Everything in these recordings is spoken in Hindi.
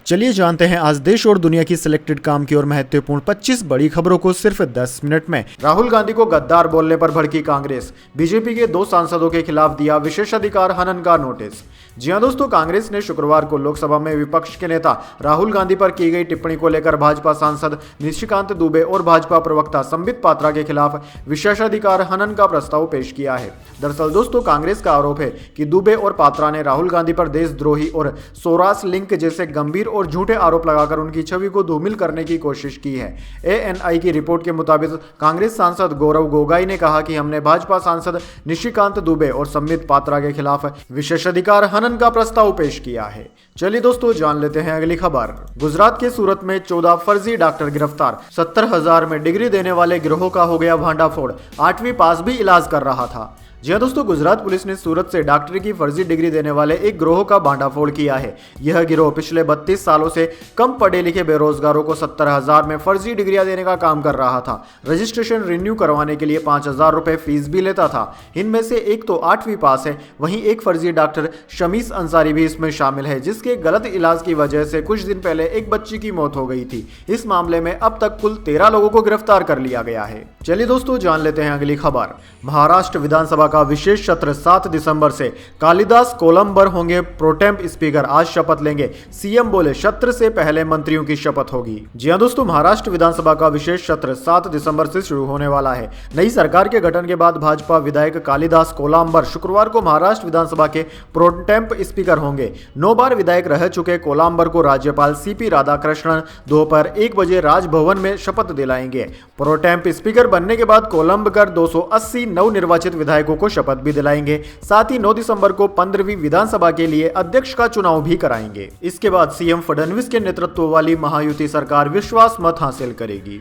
चलिए जानते हैं आज देश और दुनिया की सिलेक्टेड काम की और महत्वपूर्ण 25 बड़ी खबरों को सिर्फ 10 मिनट में। राहुल गांधी को गद्दार बोलने पर भड़की कांग्रेस, बीजेपी के 2 सांसदों के खिलाफ दिया विशेषाधिकार हनन का नोटिस। जी हां दोस्तों, कांग्रेस ने शुक्रवार को लोकसभा में विपक्ष के नेता राहुल गांधी पर की गई टिप्पणी को लेकर भाजपा सांसद निशिकांत दुबे और भाजपा प्रवक्ता संबित पात्रा के खिलाफ विशेषाधिकार हनन का प्रस्ताव पेश किया है। दरअसल दोस्तों, कांग्रेस का आरोप है कि दुबे और पात्रा ने राहुल गांधी पर देशद्रोही और सौरास लिंक जैसे गंभीर और झूठे आरोप लगाकर उनकी छवि को धूमिल करने की कोशिश की है। एएनआई की रिपोर्ट के मुताबिक कांग्रेस सांसद गौरव गोगाई ने कहा कि हमने भाजपा सांसद निशिकांत दुबे और संबित पात्रा के खिलाफ विशेषाधिकार हनन का प्रस्ताव पेश किया है। चलिए दोस्तों, जान लेते हैं अगली खबर। गुजरात के सूरत में 14 फर्जी डॉक्टर गिरफ्तार, 70,000 में डिग्री देने वाले गिरोह का हो गया भांडाफोड़, 8वीं पास भी इलाज कर रहा था। जी हां दोस्तों, गुजरात पुलिस ने सूरत से डॉक्टरी की फर्जी डिग्री देने वाले एक गिरोह का भांडाफोड़ किया है। यह गिरोह पिछले 32 सालों से कम पढ़े लिखे बेरोजगारों को 70,000 में फर्जी डिग्रियां देने का काम कर रहा था। रजिस्ट्रेशन रिन्यू करवाने के लिए 5,000 रुपए फीस भी लेता था। इनमें से एक तो 8वीं पास है, वहीं एक फर्जी डॉक्टर शमीस अंसारी भी इसमें शामिल है, जिसके गलत इलाज की वजह से कुछ दिन पहले एक बच्ची की मौत हो गई थी। इस मामले में अब तक कुल 13 लोगों को गिरफ्तार कर लिया गया है। चलिए दोस्तों, जान लेते हैं अगली खबर। महाराष्ट्र विधानसभा का विशेष सत्र 7 दिसंबर से, कालिदास कोलंबर होंगे प्रोटेम्प स्पीकर, आज शपथ लेंगे। सीएम बोले सत्र से पहले मंत्रियों की शपथ होगी। जी हां दोस्तों, महाराष्ट्र विधानसभा का विशेष सत्र 7 दिसंबर से शुरू होने वाला है। नई सरकार के गठन के बाद भाजपा विधायक कालिदास कोलंबर शुक्रवार को महाराष्ट्र विधानसभा के प्रोटेम्प स्पीकर होंगे। 9 बार विधायक रह चुके कोलंबर को राज्यपाल सीपी राधाकृष्णन दोपहर 1 बजे राजभवन में शपथ दिलाएंगे। प्रोटेम्प स्पीकर बनने के बाद कोलंबर 280 नवनिर्वाचित विधायकों को शपथ भी दिलाएंगे। साथ ही 9 दिसंबर को 15वीं विधानसभा के लिए अध्यक्ष का चुनाव भी कराएंगे। इसके बाद सीएम फडणवीस के नेतृत्व वाली महायुति सरकार विश्वास मत हासिल करेगी।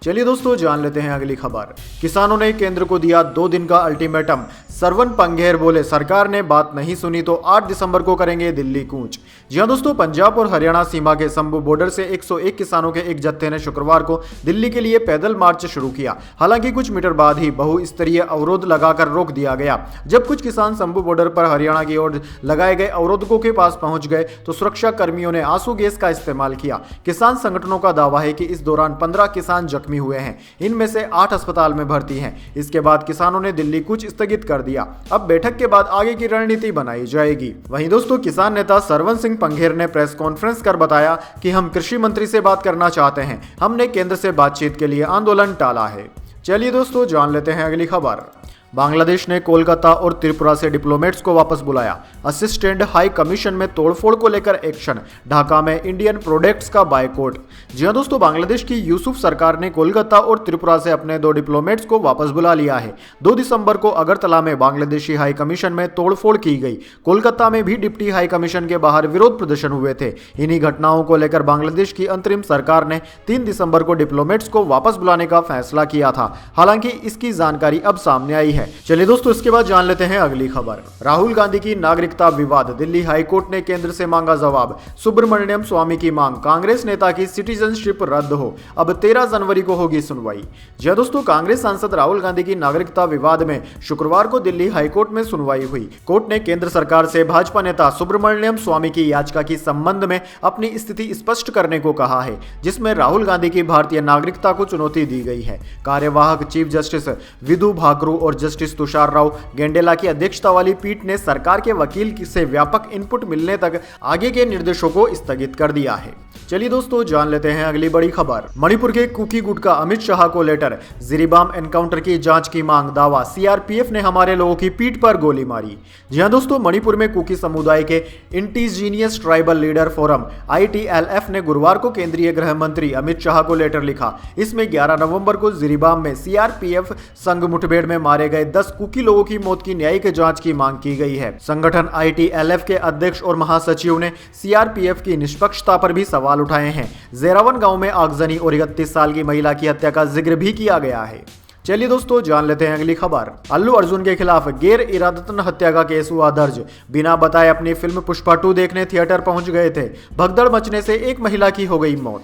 चलिए दोस्तों, जान लेते हैं अगली खबर। किसानों ने केंद्र को दिया 2 दिन का अल्टीमेटम। सरवन पंघेर बोले सरकार ने बात नहीं सुनी तो 8 दिसंबर को करेंगे दिल्ली कूच। जी हां दोस्तों, पंजाब और हरियाणा सीमा के शंभू बॉर्डर से 101 किसानों के एक जत्थे ने शुक्रवार को दिल्ली के लिए पैदल मार्च शुरू किया। हालांकि कुछ मीटर बाद ही बहुस्तरीय अवरोध लगाकर रोक दिया गया। जब कुछ किसान शंभू बॉर्डर पर हरियाणा की ओर लगाए गए अवरोधकों के पास पहुंच गए तो सुरक्षा कर्मियों ने आंसू गैस का इस्तेमाल किया। किसान संगठनों का दावा है कि इस दौरान 15 किसान जख्मी हुए हैं। इनमें से 8 अस्पताल में भर्ती हैं। इसके बाद किसानों ने दिल्ली कूच स्थगित कर दिया। अब बैठक के बाद आगे की रणनीति बनाई जाएगी। वहीं दोस्तों, किसान नेता सरवन सिंह पंघेर ने प्रेस कॉन्फ्रेंस कर बताया कि हम कृषि मंत्री से बात करना चाहते हैं। हमने केंद्र से बातचीत के लिए आंदोलन टाला है। चलिए दोस्तों, जान लेते हैं अगली खबर। बांग्लादेश ने कोलकाता और त्रिपुरा से डिप्लोमेट्स को वापस बुलाया। असिस्टेंट हाई कमीशन में तोड़फोड़ को लेकर एक्शन। ढाका में इंडियन प्रोडक्ट्स का बायकॉट। जी हां दोस्तों, बांग्लादेश की यूसुफ सरकार ने कोलकाता और त्रिपुरा से अपने 2 डिप्लोमेट्स को वापस बुला लिया है। 2 दिसंबर को अगरतला में बांग्लादेशी हाई कमीशन में तोड़फोड़ की गई। कोलकाता में भी डिप्टी हाई कमीशन के बाहर विरोध प्रदर्शन हुए थे। इन्हीं घटनाओं को लेकर बांग्लादेश की अंतरिम सरकार ने 3 दिसंबर को डिप्लोमेट्स को वापस बुलाने का फैसला किया था। हालांकि इसकी जानकारी अब सामने आई है। चलिए दोस्तों, इसके बाद जान लेते हैं अगली खबर। राहुल गांधी की नागरिकता विवाद, दिल्ली हाईकोर्ट ने केंद्र से मांगा जवाब। सुब्रमण्यम स्वामी की मांग, कांग्रेस नेता की सिटीजनशिप रद्द हो। अब 13 जनवरी को होगी सुनवाई। जी हां दोस्तों, कांग्रेस सांसद राहुल गांधी की नागरिकता विवाद में शुक्रवार को दिल्ली हाईकोर्ट में सुनवाई हुई। कोर्ट ने केंद्र सरकार से भाजपा नेता सुब्रमण्यम स्वामी की याचिका के संबंध में अपनी स्थिति स्पष्ट करने को कहा है, जिसमें राहुल गांधी की भारतीय नागरिकता को चुनौती दी गई है। कार्यवाहक चीफ जस्टिस विधु भाकरू और जस्टिस तुषार राव गेंडेला की अध्यक्षता वाली पीठ ने सरकार के वकील से व्यापक इनपुट मिलने तक आगे के निर्देशों को स्थगित कर दिया है। चलिए दोस्तों, जान लेते हैं अगली बड़ी खबर। मणिपुर के कुकी गुटका अमित शाह को लेटर, जिरीबाम एनकाउंटर की जांच की मांग, दावा सीआरपीएफ ने हमारे लोगों की पीठ पर गोली मारी। जी हां दोस्तों, मणिपुर में कुकी समुदाय के indigenous tribal leader forum ITLF ने गुरुवार को केंद्रीय गृह मंत्री अमित शाह को लेटर लिखा। इसमें 11 नवंबर को जिरीबाम में सीआरपीएफ संग मुठभेड़ में मारे गए 10 कुकी लोगों की मौत की न्यायिक जांच की मांग की गई है। संगठन ITLF के अध्यक्ष और महासचिव ने सीआरपीएफ की निष्पक्षता पर भी सवाल उठाए हैं। जेरावन गांव में आगजनी और 31 साल की महिला की हत्या का जिक्र भी किया गया है। चलिए दोस्तों, जान लेते हैं अगली खबर। अल्लू अर्जुन के खिलाफ गैर इरादतन हत्या का केस हुआ दर्ज। बिना बताए अपनी फिल्म पुष्पा 2 देखने थिएटर पहुंच गए थे। भगदड़ मचने से एक महिला की हो गई मौत।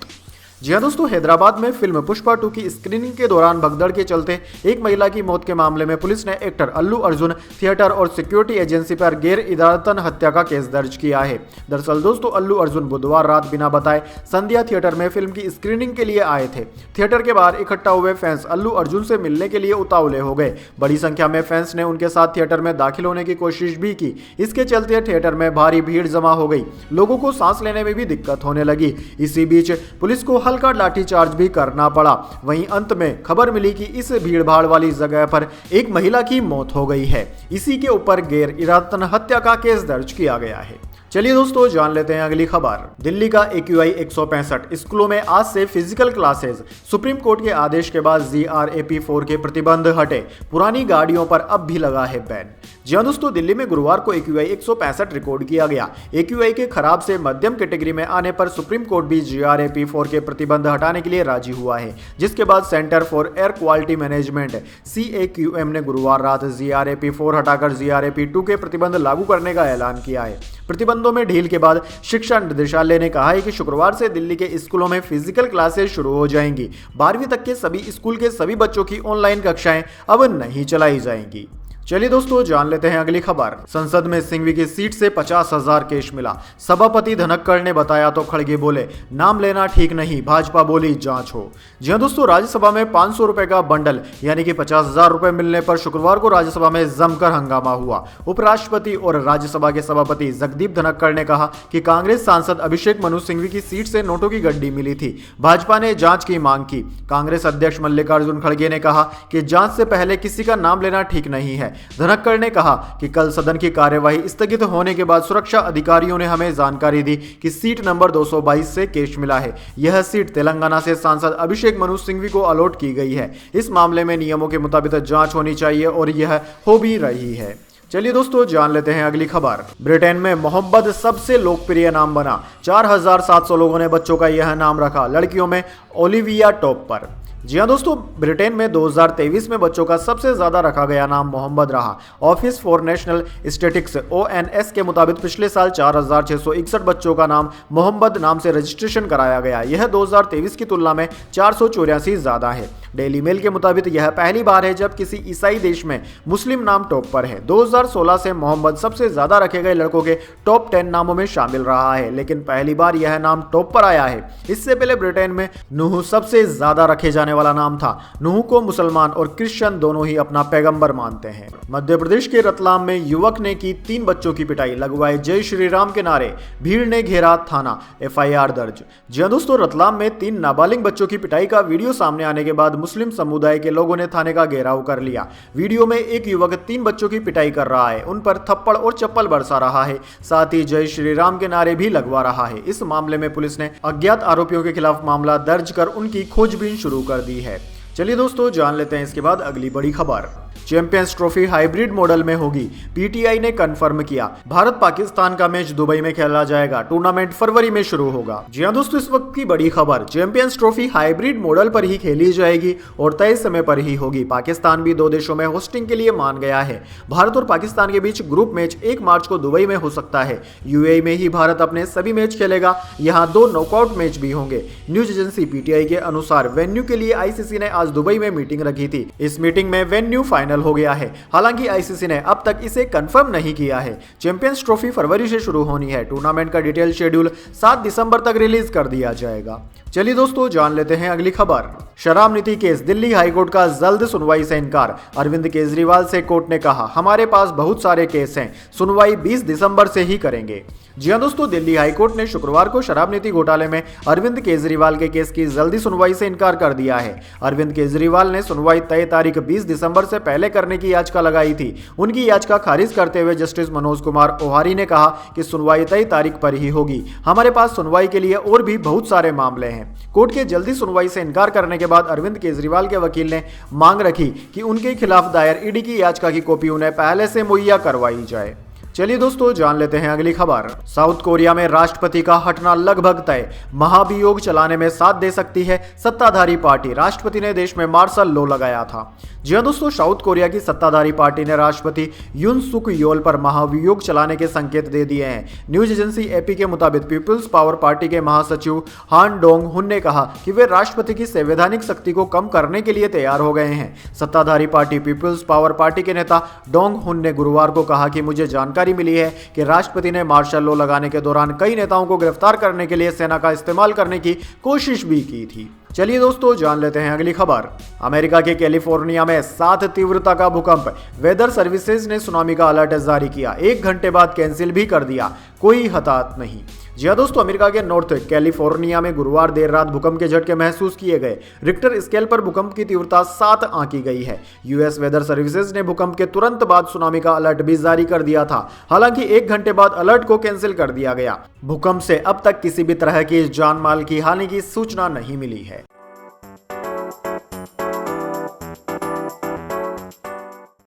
जी हाँ दोस्तों, हैदराबाद में फिल्म पुष्पा 2 की स्क्रीनिंग के दौरान भगदड़ के चलते एक महिला की मौत के मामले में पुलिस ने एक्टर अल्लू अर्जुन थिएटर और सिक्योरिटी एजेंसी पर गैर इरादतन हत्या का केस दर्ज किया है। दरअसल दोस्तों, अल्लू अर्जुन बुधवार रात बिना बताए संध्या थिएटर में फिल्म की स्क्रीनिंग के लिए आए थे। थिएटर के बाहर इकट्ठा हुए फैंस अल्लू अर्जुन से मिलने के लिए उतावले हो गए। बड़ी संख्या में फैंस ने उनके साथ थिएटर में दाखिल होने की कोशिश भी की। इसके चलते थिएटर में भारी भीड़ जमा हो गई। लोगों को सांस लेने में भी दिक्कत होने लगी। इसी बीच पुलिस को हल्का लाठीचार्ज भी करना पड़ा। वहीं अंत में खबर मिली कि इस भीड़भाड़ वाली जगह पर एक महिला की मौत हो गई है। इसी के ऊपर गैर इरादतन हत्या का केस दर्ज किया गया है। चलिए दोस्तों, जान लेते हैं अगली खबर। दिल्ली का AQI 165 स्कूलों में आज से फिजिकल क्लासेस। सुप्रीम कोर्ट के आदेश के बाद GRAP 4 के प्रतिबंध हटे। पुरानी गाड़ियों पर अब भी लगा है बैन। जी हाँ दोस्तों, दिल्ली में गुरुवार को AQI 165 रिकॉर्ड किया गया। AQI के खराब से मध्यम कैटेगरी में आने पर सुप्रीम कोर्ट भी GRAP 4 के प्रतिबंध हटाने के लिए राजी हुआ है, जिसके बाद centre for air quality management CAQM ने गुरुवार रात GRAP 4 हटाकर GRAP 2 के प्रतिबंध लागू करने का ऐलान किया है। प्रतिबंधों में ढील के बाद शिक्षा निदेशालय ने कहा है कि शुक्रवार से दिल्ली के स्कूलों में फिजिकल क्लासेस शुरू हो जाएंगी। 12वीं तक के सभी स्कूल के सभी बच्चों की ऑनलाइन कक्षाएं अब नहीं चलाई जाएंगी। चलिए दोस्तों, जान लेते हैं अगली खबर। संसद में सिंघवी की सीट से 50,000 कैश मिला। सभापति धनखड़ ने बताया तो खड़गे बोले नाम लेना ठीक नहीं, भाजपा बोली जांच हो। जी हाँ दोस्तों, राज्यसभा में 500 रुपए का बंडल यानी कि 50,000 रुपए मिलने पर शुक्रवार को राज्यसभा में जमकर हंगामा हुआ। उपराष्ट्रपति और राज्यसभा के सभापति जगदीप धनखड़ ने कहा कि कांग्रेस सांसद अभिषेक मनु सिंघवी की सीट से नोटों की गड्डी मिली थी। भाजपा ने जांच की मांग की। कांग्रेस अध्यक्ष मल्लिकार्जुन खड़गे ने कहा कि जांच से पहले किसी का नाम लेना ठीक नहीं है। धनखड़ ने कहा कि कल सदन की कार्यवाही स्थगित होने के बाद सुरक्षा अधिकारियों ने हमें जानकारी दी कि सीट नंबर 222 से कैश मिला है। यह सीट तेलंगाना से सांसद अभिषेक मनु सिंघवी को अलॉट की गई है। इस मामले में नियमों के मुताबिक जांच होनी चाहिए और यह हो भी रही है। चलिए दोस्तों, जान लेते हैं अगली खबर। ब्रिटेन में मोहम्मद सबसे लोकप्रिय नाम बना। 4,700 लोगों ने बच्चों का यह नाम रखा। लड़कियों में ओलिविया टॉप पर। जी हाँ दोस्तों, ब्रिटेन में 2023 में बच्चों का सबसे ज्यादा रखा गया नाम मोहम्मद रहा। Office for national statistics ONS के मुताबिक पिछले साल 4,661 बच्चों का नाम मोहम्मद नाम से रजिस्ट्रेशन कराया गया। यह 2023 की तुलना में 484 ज्यादा है। डेली मेल के मुताबिक यह पहली बार है जब किसी ईसाई देश में मुस्लिम नाम टॉप पर है। 2016 से मोहम्मद सबसे ज्यादा रखे गए लड़कों के टॉप 10 नामों में शामिल रहा है, लेकिन पहली बार यह नाम टॉप पर आया है। इससे पहले ब्रिटेन में नूह सबसे ज्यादा रखे जाने वाला नाम था। नूह को मुसलमान और क्रिश्चियन दोनों ही अपना पैगंबर मानते हैं। मध्य प्रदेश के रतलाम में युवक ने की 3 बच्चों की पिटाई, लगवाए जय श्री राम के नारे, भीड़ ने घेरा थाना, FIR दर्ज। जी हाँ दोस्तों, रतलाम में 3 नाबालिग बच्चों की पिटाई का वीडियो सामने आने के बाद मुस्लिम समुदाय के लोगों ने थाने का घेराव कर लिया। वीडियो में एक युवक 3 बच्चों की पिटाई कर रहा है, उन पर थप्पड़ और चप्पल बरसा रहा है, साथ ही जय श्री राम के नारे भी लगवा रहा है। इस मामले में पुलिस ने अज्ञात आरोपियों के खिलाफ मामला दर्ज कर उनकी खोजबीन शुरू कर दी है। चलिए दोस्तों, जान लेते हैं इसके बाद अगली बड़ी खबर। चैंपियंस ट्रॉफी हाइब्रिड मॉडल में होगी, PTI ने कंफर्म किया। भारत पाकिस्तान का मैच दुबई में खेला जाएगा। टूर्नामेंट फरवरी में शुरू होगा। जी हाँ दोस्तों, इस वक्त की बड़ी खबर। चैंपियंस ट्रॉफी हाइब्रिड मॉडल पर ही खेली जाएगी और तय समय पर ही होगी। पाकिस्तान भी 2 देशों में होस्टिंग के लिए मान गया है। भारत और पाकिस्तान के बीच ग्रुप मैच 1 मार्च को दुबई में हो सकता है। UAE में ही भारत अपने सभी मैच खेलेगा। यहाँ 2 नॉकआउट मैच भी होंगे। न्यूज एजेंसी PTI के अनुसार वेन्यू के लिए ICC ने आज दुबई में मीटिंग रखी थी। इस मीटिंग में वेन्यू फाइनल हो गया है। हालांकि ICC ने अब तक इसे कंफर्म नहीं किया है। चैंपियंस ट्रॉफी फरवरी से शुरू होनी है। टूर्नामेंट का डिटेल शेड्यूल 7 दिसंबर तक रिलीज कर दिया जाएगा। चलिए दोस्तों, जान लेते हैं अगली खबर। शराब नीति केस, दिल्ली हाईकोर्ट का जल्द सुनवाई से इनकार। अरविंद केजरीवाल से कोर्ट ने कहा हमारे पास बहुत सारे केस हैं, सुनवाई 20 दिसंबर से ही करेंगे। जी हां दोस्तों, दिल्ली हाईकोर्ट ने शुक्रवार को शराब नीति घोटाले में अरविंद केजरीवाल के केस की जल्दी सुनवाई से इनकार कर दिया है। अरविंद केजरीवाल ने सुनवाई तय तारीख 20 दिसंबर से पहले करने की याचिका लगाई थी। उनकी याचिका खारिज करते हुए जस्टिस मनोज कुमार ओहारी ने कहा कि सुनवाई तय तारीख पर ही होगी। हमारे पास सुनवाई के लिए और भी बहुत सारे मामले हैं। कोर्ट के जल्दी सुनवाई से इनकार करने के बाद अरविंद केजरीवाल के वकील ने मांग रखी कि उनके खिलाफ दायर ईडी की याचिका की कॉपी उन्हें पहले से मुहैया करवाई जाए। चलिए दोस्तों जान लेते हैं अगली खबर। साउथ कोरिया में राष्ट्रपति का हटना लगभग तय, महाभियोग चलाने में साथ दे सकती है सत्ताधारी पार्टी। राष्ट्रपति ने देश में मार्शल लॉ लगाया था। जी हां दोस्तों, साउथ कोरिया की सत्ताधारी पार्टी ने राष्ट्रपति यून सुक योल पर महाभियोग चलाने के संकेत दे दिए हैं। न्यूज एजेंसी एपी के मुताबिक पीपुल्स पावर पार्टी के महासचिव हान डोंग हुन ने कहा कि वे राष्ट्रपति की संवैधानिक शक्ति को कम करने के लिए तैयार हो गए हैं। सत्ताधारी पार्टी पीपुल्स पावर पार्टी के नेता डोंग हुन ने गुरुवार को कहा कि मुझे जानकारी मिली है कि राष्ट्रपति ने मार्शल लॉ लगाने के दौरान कई नेताओं को गिरफ्तार करने के लिए सेना का इस्तेमाल करने की कोशिश भी की थी। चलिए दोस्तों जान लेते हैं अगली खबर। अमेरिका के कैलिफोर्निया में 7 तीव्रता का भूकंप, वेदर सर्विसेज ने सुनामी का अलर्ट जारी किया, 1 घंटे बाद कैंसिल भी कर दिया, कोई हताहत नहीं। जी हाँ दोस्तों, अमेरिका के नॉर्थ कैलिफोर्निया में गुरुवार देर रात भूकंप के झटके महसूस किए गए। रिक्टर स्केल पर भूकंप की तीव्रता 7 आंकी गई है। यूएस वेदर सर्विसेज ने भूकंप के तुरंत बाद सुनामी का अलर्ट भी जारी कर दिया था। हालांकि 1 घंटे बाद अलर्ट को कैंसिल कर दिया गया। भूकंप से अब तक किसी भी तरह की जान माल की हानि की सूचना नहीं मिली है।